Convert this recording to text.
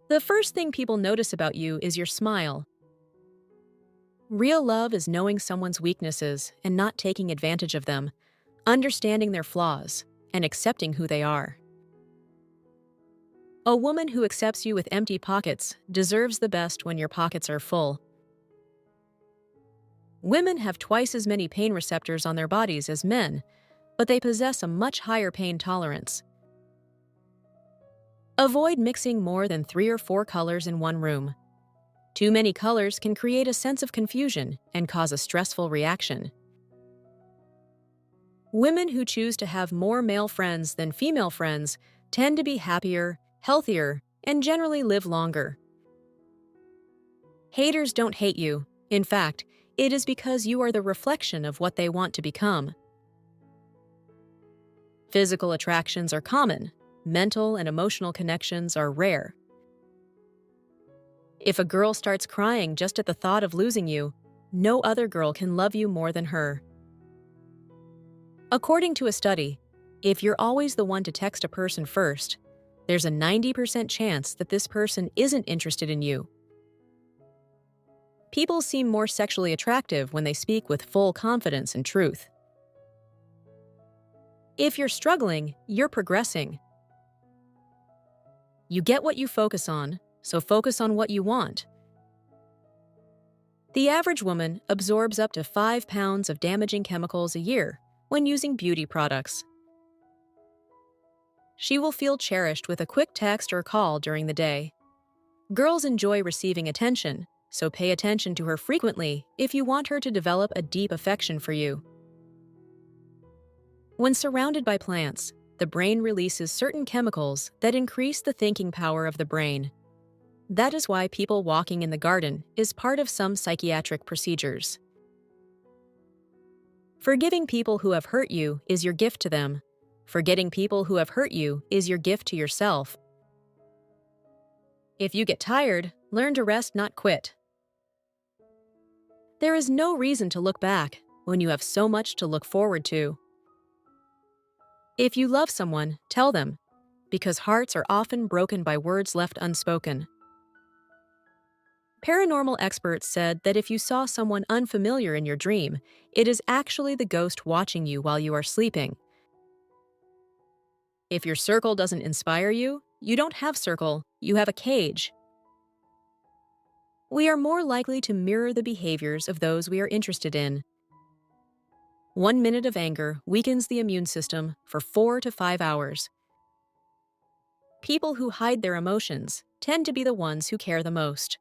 The first thing people notice about you is your smile. Real love is knowing someone's weaknesses and not taking advantage of them, understanding their flaws, and accepting who they are. A woman who accepts you with empty pockets deserves the best when your pockets are full. Women have twice as many pain receptors on their bodies as men, but they possess a much higher pain tolerance. Avoid mixing more than 3 or 4 colors in one room. Too many colors can create a sense of confusion and cause a stressful reaction. Women who choose to have more male friends than female friends tend to be happier, healthier, and generally live longer. Haters don't hate you. In fact, it is because you are the reflection of what they want to become. Physical attractions are common. Mental and emotional connections are rare. If a girl starts crying just at the thought of losing you, no other girl can love you more than her. According to a study, if you're always the one to text a person first, there's a 90% chance that this person isn't interested in you. People seem more sexually attractive when they speak with full confidence and truth. If you're struggling, you're progressing. You get what you focus on, so focus on what you want. The average woman absorbs up to 5 pounds of damaging chemicals a year when using beauty products. She will feel cherished with a quick text or call during the day. Girls enjoy receiving attention, so pay attention to her frequently if you want her to develop a deep affection for you. When surrounded by plants, the brain releases certain chemicals that increase the thinking power of the brain. That is why people walking in the garden is part of some psychiatric procedures. Forgiving people who have hurt you is your gift to them. Forgetting people who have hurt you is your gift to yourself. If you get tired, learn to rest, not quit. There is no reason to look back when you have so much to look forward to. If you love someone, tell them, because hearts are often broken by words left unspoken. Paranormal experts said that if you saw someone unfamiliar in your dream, it is actually the ghost watching you while you are sleeping. If your circle doesn't inspire you, you don't have circle, you have a cage. We are more likely to mirror the behaviors of those we are interested in. 1 minute of anger weakens the immune system for 4 to 5 hours. People who hide their emotions tend to be the ones who care the most.